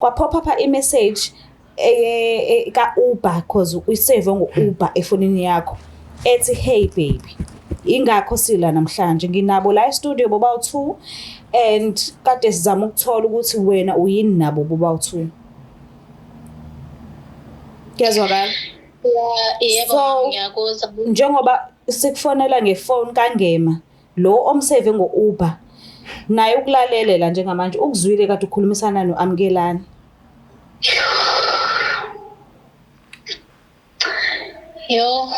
Kwapop up i-message ka-Uber cause uyiseve ngo-Uber efonini yakho ethi hey baby, ingakho sila namhlanje nginabo la e-studio bobawu-2 and kade sizama ukuthola ukuthi wena uyini nabo bobawu-2. Kuyazwakala? Yebo, So ngiyakuzwa. njengoba sikufonela ngefoni kaNgema lo omseve ngo-Uber naye ukulalelela njengamanje ukuzwile kade ukhulumisana no-Amkelani. Yo,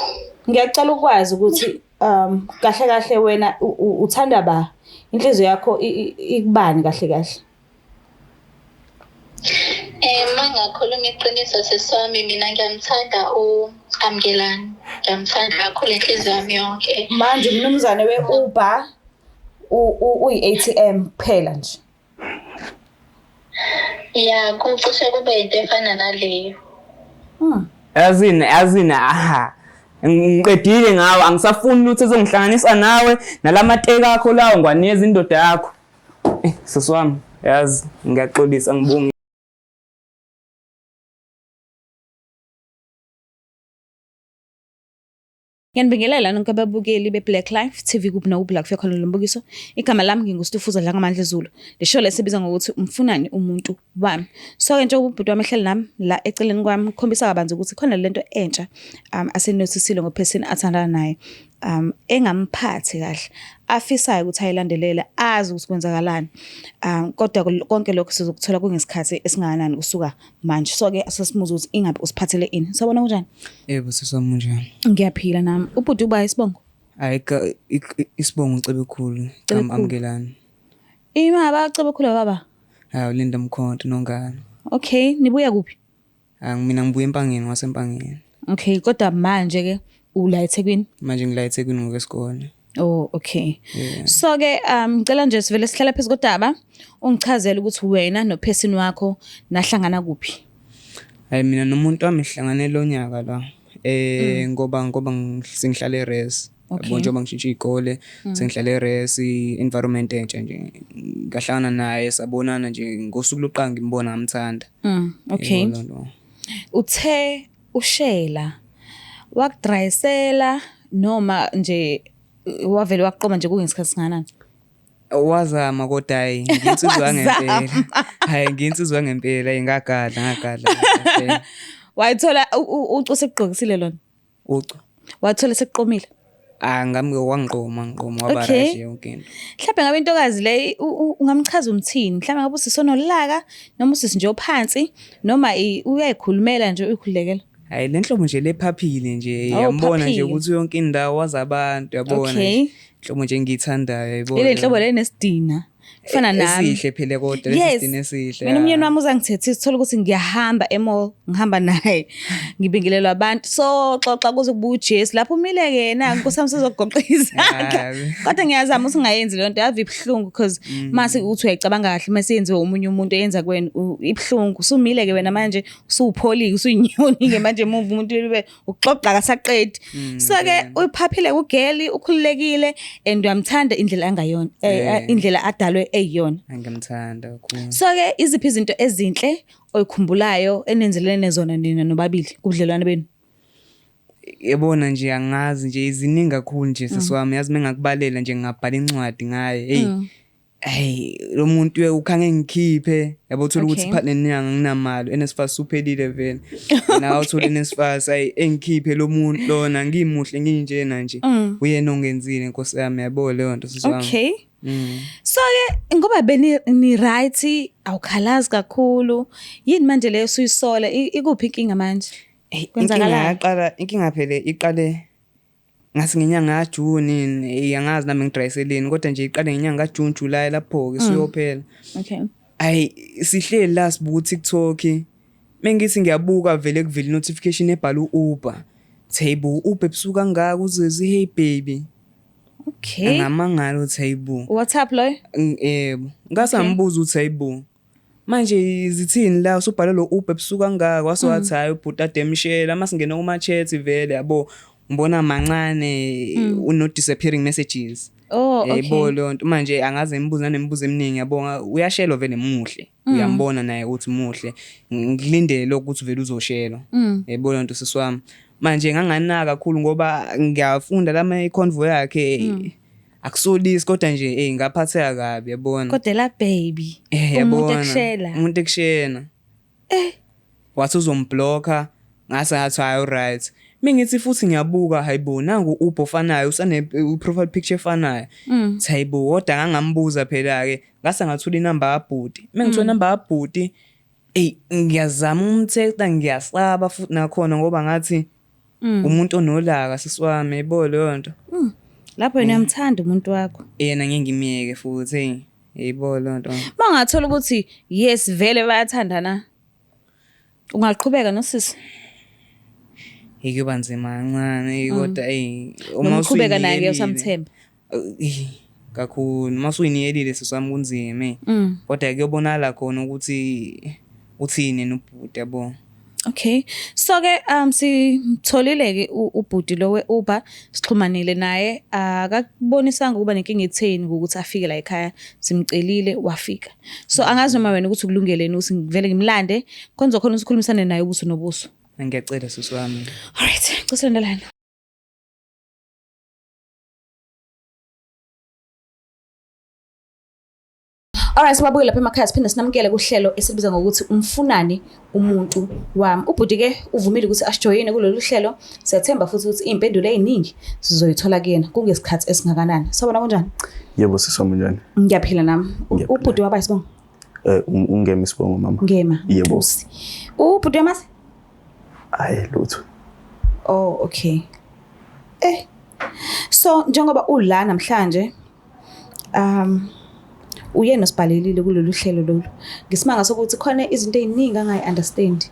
Ngiyacela ukwazi ukuthi kahle kahle wena uthanda ba? Inhliziyo yakho ikubani kahle kahle? mangakhuluma iqiniso sesami mina ngiyamthanda uAmkelani. Ngiyamthanda kakhulu inhliziyo yami yonke. Manje umnumzane we-Uber uyi-ATM kuphela nje. Ya, kucishe kube into efana naleyo. Yazini aha. Ngiqedile ngawe angisafuni ukuthi ezongihlanganisa nawe nalamateka akho lawo ngwaneza indoda yakho. Sisi wami yazi ngiyaxolisa ngibonga. Ngiyanibingelela nonke ababukeli be-Black Life TV kuphi nakuphi la kufika khona lo mbukiso. Igama lami nginguStufuza Dlangamandla Zulu. Le show lesibiza ngokuthi umfunani umuntu wami. So-ke njengoba ubhuti wami ehleli nami la eceleni kwami ukhombisa kabanzi ukuthi khona lento entsha asenotisile ngophesini athandana naye. Engamphathi kahle afisayo ukuthi ayilandelele azi ukuthi kwenzakalani. Kodwa konke lokho sizokuthola kungesikhathi esingakanani kusuka manje. So-ke asesimuza ukuthi ingabe usiphathele ini. Sabona kanjani? Yebo sisami njani? Ngiyaphila nami. Ubhuti uba isibongo? Hayi isibongo ucebe khulu Amkelani. Ima bacebe khulu baba. Hayi Linda Mkhonto nongane. Okay, nibuya kuphi? Mina ngibuya eMpangeni waseMpangeni. Okay, kodwa manje ke ula eThekwini? Manje ngila eThekwini ngokwesikole. Oh, okay. So-ke ngicela nje sivele sihlala phezu kodaba ungichazele ukuthi wena nophesini wakho nahlangana kuphi. Hayi mina nomuntu wami sihlangane lo nyaka la. Ngoba singihlala eRes. Yabo njengoba ngishintsha igole sengihlala eRes environment entsha nje. Ngahlangana naye sabonana nje ngosuku loqanga ngimbona ngamthanda. Okay. Uthe ushela wakudrayisela noma nje wavele waqoma nje kungesikhathi singanani? Wazama kodwa hayi nginsizwa ngempela. Hayi nginsizwa ngempela ingagadla. Wayithola ucu sekugqokisile lona? Ucu. Wathola sekuqomile? Ngami wangiqoma wabarashi yonke into. Mhlawumbe ngabe intokazi le ungamchaza umthini? Mhlawumbe ngabe usisonolaka noma usisi nje ophansi noma uyayikhulumela nje uyikhulekela? Hayi lenhlobo nje lephaphile nje yambona nje ukuthi yonke indawo wazabantu yabona nje inhlobo nje engithandayo yabona ile nhlobo le nesidina kufana nami esihle phela kodwa lesidina esihle mina umnyeni wami uzangithethisa uthola ukuthi ngiyahamba emall ngihamba naye ngibingelelwa abantu so xoxa kuze kubuya uJesu lapho umile ke yena nkosami sizogoqa izandla kodwa ngiyazama ukuthi ungayenzi le nto yave ibhlungu because mase uthi uyayicabanga kahle mase yenziwe umunye umuntu eyenza kwena ibhlungu usumile ke wena manje usupholike usuyinyoni ke manje move umuntu libe uxoxa kasaqedi so ke uyiphaphile ugeli ukhululekile and uyamthanda indlela angayona indlela adalwe eyiyona ngimthanda kakhulu so ke iziphi izinto ezinhle oyikhumbulayo enenzelene zona nina nobabili kubudlelwane benu yebona nje angazi nje iziningi kakhulu nje sisiwami yazi mengakubalela nje ngingabhala incwadi ngaye hey lo muntu ukhange ngikhiphe yabo uthola ukuthi partner nyanga nginamali NSFAS uphelile vele na uthola NSFAS ay engikhiphe lo muntu lona ngimuhle nginjena nje uyena ongenzile inkosi yami yabo leyo nto sisiwami okay so ke ngoba beni right awukhalazi kakhulu yini manje leyo suyisola ikuphi inkinga manje kwenzakala inkinga phela iqale ngasi ngenyanga kaJune yangazi nami ngidriveseleni kodwa nje iqale ngenyanga kaJune July lapho ke siyophela okay ay sihleli la sibuka TikTok mengithi ngiyabuka vele kuvela notification ebhala uUber table Uber ebusuka ngaka uzezi hey baby okay ngamangalo table WhatsApp lo yebo ngasambuza uTable manje izithini la usubhala lo Uber ebusuka ngaka wasowathi hayi ubhuti ademshela masingena kuma chat vele yabo ngibona mancane uno disappearing messages Oh, okay. Yebo lonto manje angaze ngibuza nemibuzo eminingi yabonga uyashelo vele muhle uyambona naye ukuthi muhle ngilindele ukuthi vele uzoshelwa yebo lonto sisiwami manje nganganaka kakhulu ngoba ngiyafunda lama iconvo yakhe akusolisi kodwa nje ngaphatheka kabi yabona Kodwa la baby umuntu ekushela umuntu ekushena wathi uzomblocka ngase ngathi hayi alright mingithi futhi ngiyabuka hayibo nangu upho ofanayo usane profile picture efanayo hayibo kodwa ngangambuza phela ke ngase ngathola inamba yabhuti mengithola inamba yabhuti ngiyazama umthetha ngiyasaba futhi nakhona ngoba ngathi umuntu onolaka sisiwami yebo lonto lapho yena uyamthanda umuntu wakho yena ngengimiyeke futhi yebo lonto mangathola ukuthi yes vele bayathandana ungaqhubeka nosisi kuba nzima kancane kodwa uma uqhubeka naye usamthemba kakhulu masuyiniyelile sisami kunzima kodwa kuyobonala khona ukuthi uthini nobhuti yabo. Okay, so ke sitholile ke ubhuti lo we-Uber sixhumanile naye akakubonisanga ukuba nenkinga etheni ukuthi afike la ekhaya simcelile wafika. So angazi noma wena ukuthi kulungeleni ukuthi ngivele ngimlande konzo khona ukukhulumisana naye ubuso nobuso. Ngiyacela sisi wami. Alright, kusendelana. Alright, sibabuye lapha emakhaya siphinde sinamukele kuhlelo esibiza ngokuthi umfunani umuntu wami. Ubhuti ke uvumile ukuthi asijoyine kulolu hlelo. Siyathemba futhi ukuthi impendulo eziningi sizoyithola kuyena kungesikhathi esingakanani. Sabona kanjani? Yebo sisoma njani? Ngiyaphila nami. Ubhuti waba isibongo? Ungema isibongo mama. Ngema. Yebo. Ubhuti wamasi? Hayi lutho. Oh, okay. So njengoba ula namhlanje uyena sibhalelile kulolu hlelo lolu ngisimanga sokuthi khona izinto eziningi angayi-understand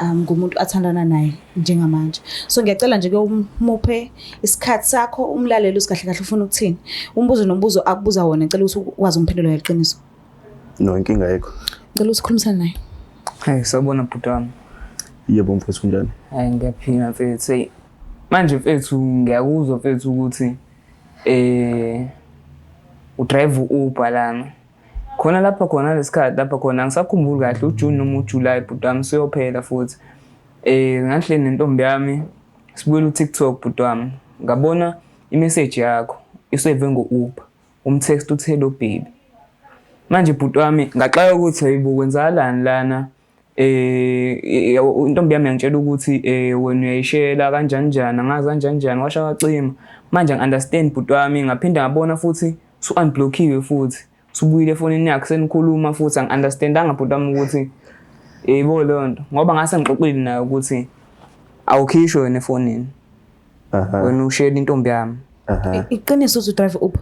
ngumuntu athandana naye njengamanje. So ngiyacela nje ke umuphe isikhathi sakho umlalelo usikahle kahle ufuna ukuthini. Umbuzo nombuzo akubuza wona ngicela ukuthi wazi umphendula ngeqiniso. No inkinga ayikho. Ngicela ukukhulumisana naye. Hayi sabona bhuti wami. Yebo mfethu njani? Hayi ngiyaphila mfethu. Manje mfethu ngiyakuzwa mfethu ukuthi udrive u-Uber lana. Khona lapha khona lesikhathi lapha khona ngisakhumbula kahle uJune noma uJuly bhuti wami siyophela futhi ngahle nentombi yami sibuyela uTikTok bhuti wami ngabona imessage yakho iseve ngo-Uber umtext uthi hello baby. Manje bhuti wami ngaxaya ukuthi hayibo kwenzakalani lana intombi yami yangitshela ukuthi wena uyayishela kanjani njani angazi kanjani njani washa wacima. Manje ngi-understand bhuti wami ngaphinde ngabona futhi su-unblockiwe futhi subuyile efonini yakhe senikhuluma futhi angi-understandanga bhuti wami ukuthi yebo lonto ngoba ngase ngixoxile naye ukuthi awukhishwe wena efonini wena ushela intombi yami. Iqiniso ukuthi udrive Uber?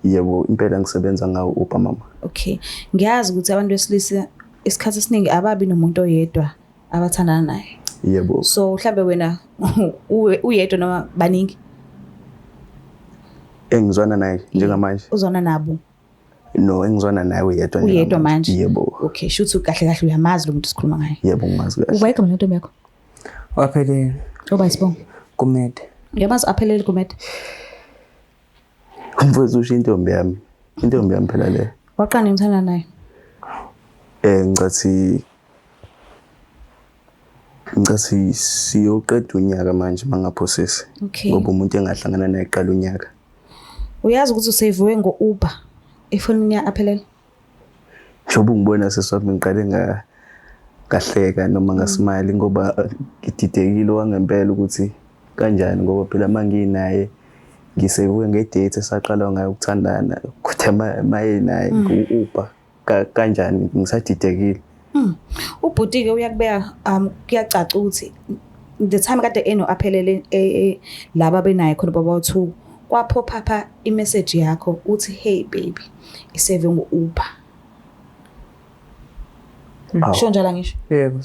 Yebo impela ngisebenza ngawo Uber mama. Okay, ngiyazi ukuthi abantu besilisa isikhathi esiningi ababi nomuntu oyedwa abathandana naye. Yebo. So mhlambe wena uyedwa noma baningi? Engizwana naye njengamanje. Uzona nabo? No engizwana naye uyedwa nje. Uyedwa manje? Yebo. Okay, shuthi kahle kahle uyamazi lo muntu sikhuluma ngaye. Yebo ngazi kahle. Uba igama lentombi yakho? Waphelele. Oba isibongo? Kumede. Ngiyamazi aphelele Kumede. Mfowethu usho intombi yami. Intombi yami phela le. Waqani ngithanda naye? Ngicathi siyoqeda unyaka manje mangaphosisi. Okay. Ngoba umuntu engahlangana naye eqala unyaka. Uyazi ukuthi usaviwe ngo-Uber efonini aphelele? Njoba ngibona seswami ngiqale ngahleka noma ngasmile ngoba ngididekile wangempela ukuthi kanjani ngoba phela manginaye ngisevuke ngedate esaqala ngayo ukuthandana kodwa maye naye u-Uber kanjani ngisadidekile. Ubhuti ke uyakubeka kuyacaca ukuthi the time kade aphelele laba benaye khona baba2 kwaphopha imessage yakho uthi hey baby iseve ngo-Uber. Sho njalo ngisho? Yebo.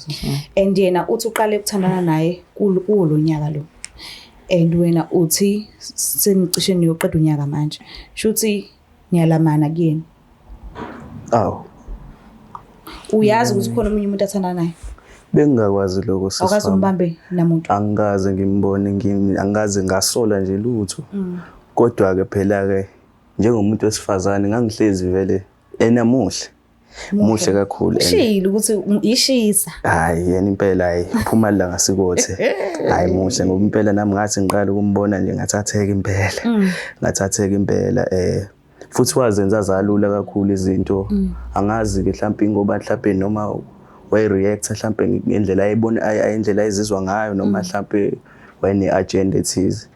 And yena uthi uqale ukuthandana naye kuwo lo nyaka lo. And wena uthi senicishe niyoqeda unyaka manje. Shuthi niyalamana kuyena. Uyazi ukuthi khona umunye umuntu athandana naye? Bengingakwazi lokho sisi. Awukazi umbambe namuntu? Angikaze ngimbone angaze ngasola nje lutho. Kodwa ke phela ke njengomuntu wesifazane ngangihlezi vele enamuhle muhle kakhulu ushilo ukuthi ishisa hayi yena impela hayi phuma la ngasikothe hayi muhle ngoba impela nami ngathi ngiqala ukumbona nje ngathatheka impela futhi wazenza zalula kakhulu izinto angazi ke mhlawumbe ngoba mhlawumbe noma way react mhlawumbe ngendlela ayibona indlela ayizizwa ngayo noma mhlawumbe wayene agenda ethize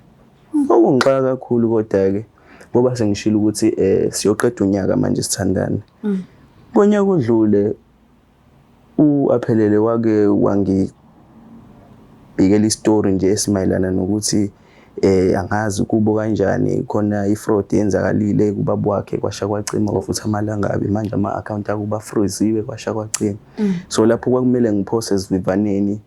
okungixaka kakhulu kodwa ke ngoba sengishilo ukuthi siyoqeda unyaka manje sithandana konyaka odlule uaphelele wake wangibikela istory nje esimayelana nokuthi angazi kubo kanjani khona ifraud yenzakalile kubaba wakhe kwasha kwacima futhi amalanga abe manje ama-account akuba freeziwe kwasha kwacima so lapho kwakumele ngiphose esivivaneni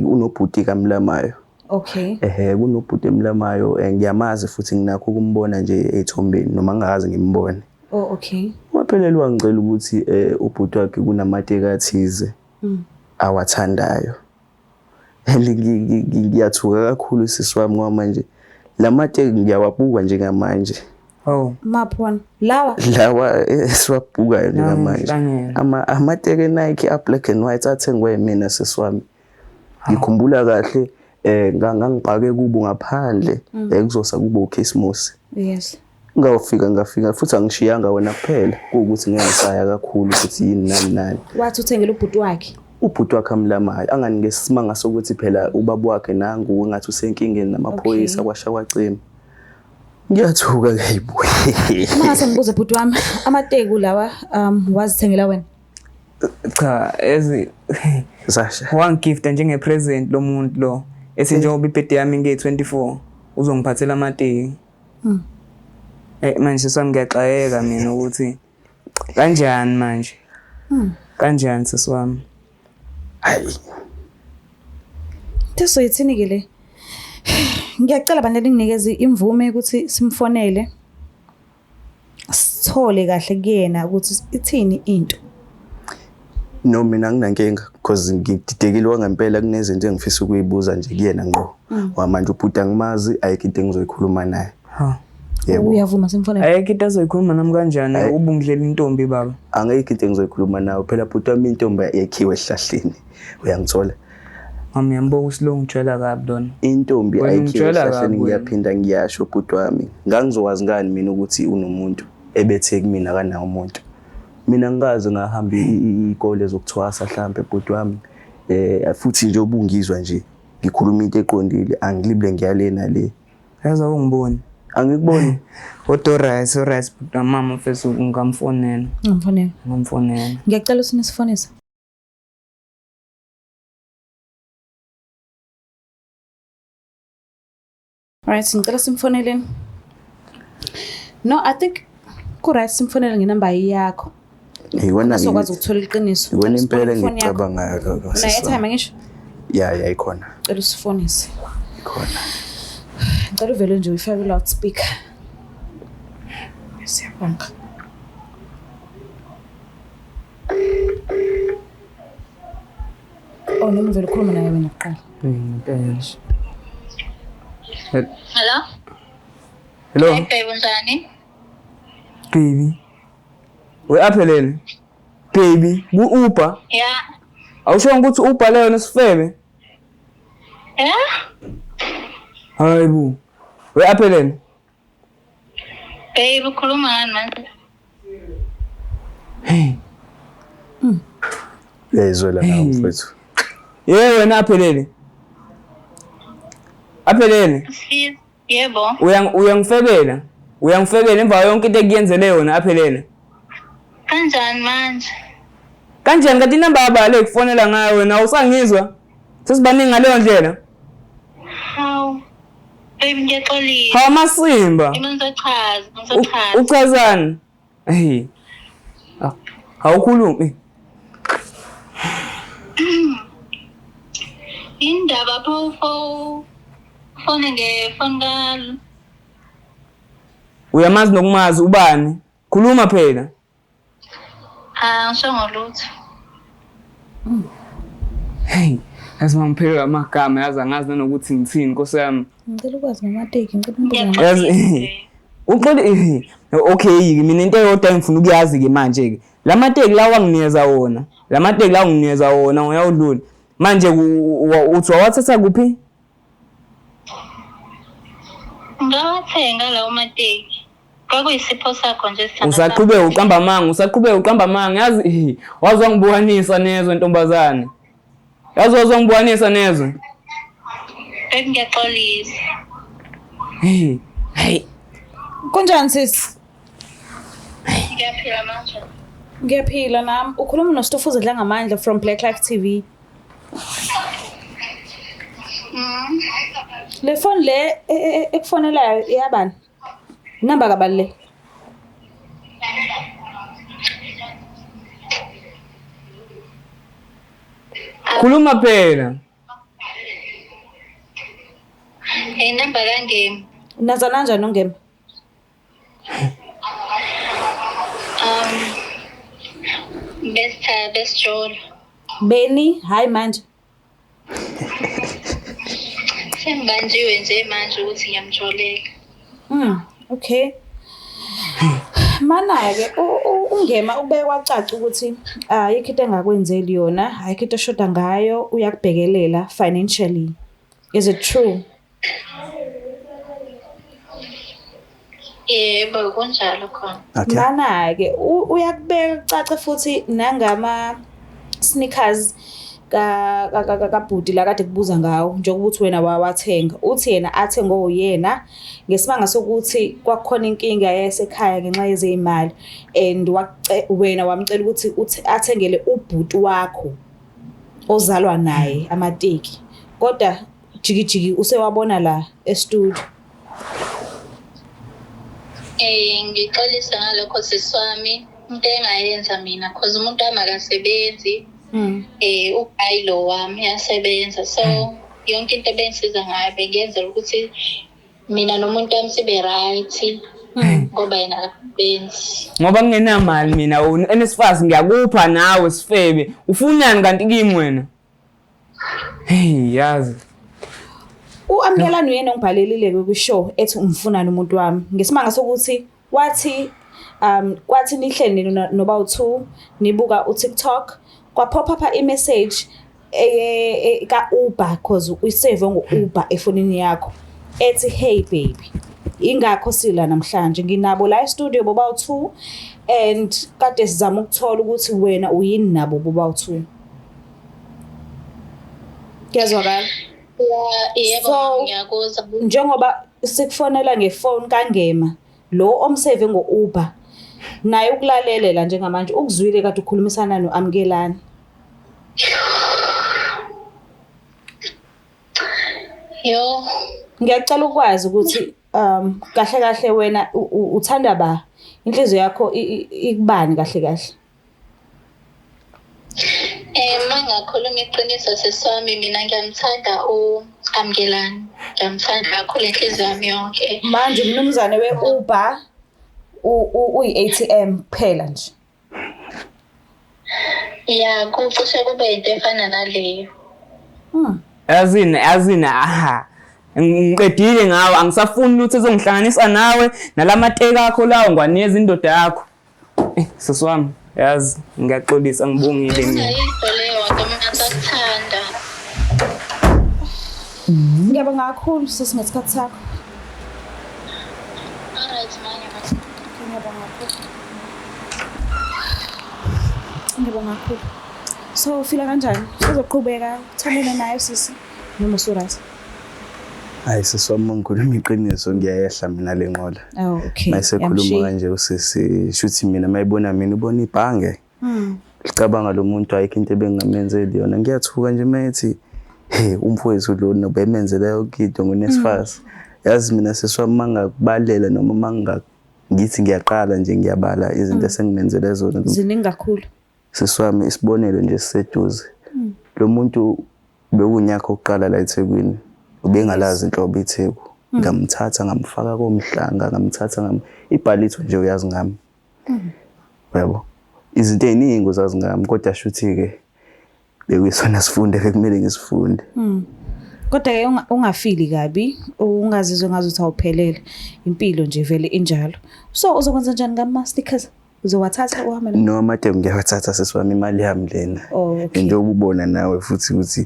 unobhuti kaMlamayo okay kunobhuti eMlamayo ngiyamazi futhi nginakho ukumbona nje ethombeni noma ngingakazi ngimbone okay waphelele wangicela ukuthi ubhuti wakhe kunamateka athize awathandayo ngiyathuka kakhulu sisi wami ngoba manje lamateka ngiyawabuka njengamanje maphi lawa siwabukayo njengamanje amateka Nike black and white athengwe mina sisi wami ngikhumbula kahle ngangibhake kubo ngaphandle kuzosa kubo uChristmas yes ngafika futhi angishiyanga wena kuphela ukuthi ngiyasaya kakhulu ukuthi yini nani wathi uthengele ubhuti wakhe kaMlamayo anganike isimanga sokuthi phela ubaba wakhe nangu ngathi usenkingeni namaphoyisa kwasha kwacima ngiyathuka ke yibuye mase ngibuze bhuti wami amateku lawa wazithengela wena cha Sasha wangifta njenge present lo muntu lo esinjengoba ibirthday yami nge-24 uzongiphathela amateki manje sami ngiyaxayeka mina ukuthi kanjani manje kanjani sisiwami hayi Soyithini ke le ngiyacela bandle nginikeze imvume ukuthi simfonele sithole kahle kuyena ukuthi ithini into no mina nginankinga because ngididekile wangempela kunezinto engifisa ukuyibuza nje kuyena ngqo wamanje ubhuti angimazi ayikho into engizoyikhuluma naye yebo uyavuma simfonele ayikho into azoyikhuluma nami kanjani ubungidlela intombi baba angekho into engizoyikhuluma nawe phela bhuti wami intombi yakhiwe esihlahleni uyangithola mami yambo usilongo ngitshela kabi lona intombi ayikhiwe esihlahleni ngiyaphinda ngiyasho bhuti wami ngangizokwazi ngani mina ukuthi unomuntu ebethe kumina kana umuntu mina ngikaze ngahamba ikole zokuthwasa mhlambe bhuti wami futhi nje obungizwa nje ngikhuluma into eqondile angilible ngiyalena le yaza ungiboni angikuboni alright mama mfethu ngamfonela ngiyacela usinifonisa alright ngicela simfoneleni no I think right simfonela ngenamba yakho Iwona sokwazi ukuthola iqiniso iwona impela ngicabangayo lokho na time ngisho ya ikhona cela usifonise ikhona ngicela uvele nje uyifake loudspeaker siyabonga noma uvele ukhuluma naye wena kuqala Hello hey bunjani baby aphelele baby ku-Uber yeah awusho ukuthi u-Uber leyo nesifebe hayi bu aphelele babe ukhuluma ngani manje yezwela nawe mfethu wena aphelele yebo uyangifebela emva yonke into ekuyenzele yona aphelele kanjani manje kanjani kanti inamba yabale kufonela ngayo wena usangizwa sesibaningi ngaleyo ndlela hawu baby ngiyaxolisa hawu masimba ngizochaza uchazani awukhulumi indaba phone ngefoni uyamazi nokumazi ubani khuluma phela ngisho ngolutho yazi mangiphelelwa amagama yazi angazi nanokuthi ngithini nkosi yami ngicela ukwazi ngamateki ngicela yazi Uxoli okay mina into eyodwa engifuna ukuyazi ke manje ke. Lamateki lawa nginikeza wona uyawudlula. Manje uthi wawathatha kuphi? Ngawathenga lawo mateki. Kwakuyisipho sakho nje sithanda. Usaqhubeka uqamba amanga. Yazi wazwa ngibuhanisa nezwe ntombazane. Wazwa ngibuhanisa nezwe. Ngiyaxolisa. Hey. Kunjani sis? Ngiyaphila manje. Ngiyaphila nami. Ukhuluma noSitofuza Dlangamandla from Black Life TV. Le phone le ekufonelayo iyabani? Inamba kabali le. Khuluma phela. Inamba kaNgema. Naza kanjani ongema? Besijolo. Beni, hayi manje. Sengibanjiwe nje manje ukuthi ngiyamjolela. Okay. Mana-ke ungema ube kwacaca ukuthi ayikho into engakwenzeli yona, ayikho into eshoda ngayo, uyakubhekelela financially. Is it true? Yebo kunjalo khona. Okay. Mana-ke uyakubeka kucace futhi nangama sneakers kabhuti la kade kubuza ngawo njengoba uthi wena wawathenga uthi yena athenga oyena ngesimanga sokuthi kwakukhona inkinga yasekhaya ngenxa yezimali and wena wamcela ukuthi athengele ubhuti wakho ozalwa naye amateki kodwa jikijiki usewabona la e-studio. Ngixolisa ngalokho siswami into engayenza mina cause umuntu amakasebenzi. Ubhayilo wami yasebenza so yonke into ebengisiza ngayo bengenzela ukuthi mina nomuntu wami sibe right ngoba yena akasebenzi. Ngoba ngingenamali mina uNSFAS ngiyakupha nawe sifebe. Ufunani kanti kimi wena? Yazi. Amkelani uyena ongibhalelile kwishow ethi umfunani umuntu wami. Ngesimanga sokuthi wathi kwathi nihleli noba u2 nibuka uTikTok kwa-pop up i-message ka-Uber cause uyisave ngo-Uber efonini yakho ethi hey baby ingakho sila namhlanje nginabo la e-studio boba u2 and kade sizama ukuthola ukuthi wena uyini nabo boba u2. Kuyazwakala? Yebo ngiyakuzwa. Njengoba sikufonela ngefone kaNgema lo omsave ngo-Uber naye ukulalelela njengamanje ukuzwile kade ukhulumisana noAmkelani. Yo Ngiyacela ukwazi ukuthi kahle kahle wena uthanda ba inhliziyo yakho ikubani kahle kahle. Mangakhuluma iqiniso seswami mina ngiyamthanda uAmkelani. Ngiyamthanda kakhulu inhliziyo yami yonke. Manje umnumzane we-Uber uyi-ATM kuphela nje. Ya kucishe kube into efana naleyo. Yazina ngiqedile ngawe angisafuni ukuthi ezongihlanganisa nawe nalamateka akho lawo ngwaneza indoda yakho. Seswami yazi ngiyaxolisa ngibongile mina. Ngiyayibheleyo ngoba ngiyakuthanda. Ngiyabonga kakhulu sesingesikhathi sakho. Alright manje. Ngiyabonga kakhulu. So ufila kanjani? Uzoqhubeka uthandane naye sisi noma usurathi? Hayi siswami ngikhuluma iqiniso ngiyayehla mina lenqola. Oh okay. Mayisekhuluma kanje usisi shuthi mina mayibona mina ubona ibhange. Licabanga lo muntu ayikho into ebengamenzeli yona ngiyathuka nje methi umfowethu lo nobemenzela yonke into ngoNSFAS. Yazi mina siswami mangakubalela noma mangagithi ngiyaqala nje ngiyabala izinto esengimenzele zona. Ziningi kakhulu. Siswami isibonelo nje siseduze. Lo muntu bekunyakho oqala la eThekwini. Ubengalazi inhlobo iTheku. Ngamthatha ngamfaka komhlanga ngamthatha ibhalitho nje uyazi ngami. Yebo. Izinto eziningi uzazi ngami kodwa shuthi ke bekuyisona sifunde bekumele ngisifunde. Kodwa-ke ungafili kabi, ungazizwe ngazuthi awuphelele. Impilo nje vele injalo. So uzokwenza njani ngama-stickers? Uzowathatha uhambe nawo? No, madam ngiyawathatha sisi wami, imali yami lena. Oh, okay. Njengoba ubona nawe futhi ukuthi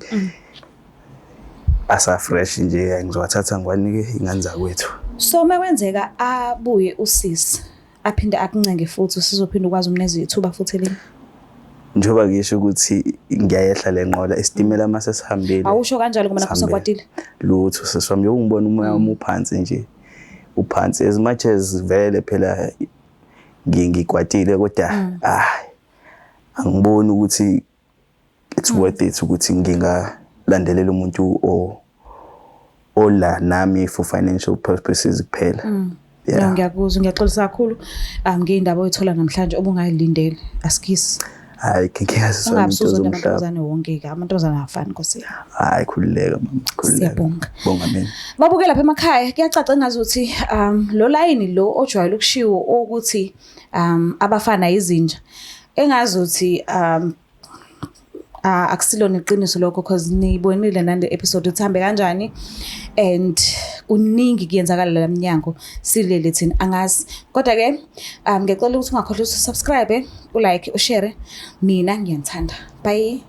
asa fresh nje, ngizowathatha ngiwanike ingane zakwethu. So mawenzeka abuye usisi aphinde akuncenge futhi usizophinda ukwazi umnezi ithuba futhi elini. Njoba ngisho ukuthi ngiyayehla lenqola isitimela mase sihambile. Awusho kanjalo ngoba nakho usakwatile. Lutho seswami ngibona umoya wami uphansi nje. Uphansi as much as vele phela ngikwatile kodwa angiboni ukuthi it's worth it ukuthi ngingalandelela umuntu ola nami for financial purposes kuphela. Yeah, ngiyakuzwa, ngiyaxolisa kakhulu ngeindaba oyithola namhlanje obungayilindele. Asikisi. Hayi ngiyazi amantombazane wonke amantombazane afani Nkosi. Hayi khulileka mama, khulileka. Bonga mina. Babuke lapha emakhaya kuyacaca ngazuthi lo line lo ojwayele ukushiwo ukuthi abafana izinja engazuthi akusilona iqiniso lokho because nibonile nande episode uthambe kanjani and uningi kuyenzakala la minyango silele thina angazi kodwa ke ngicela ukuthi ungakhohlwa usubscribe ulike ushare mina ngiyanthanda bye.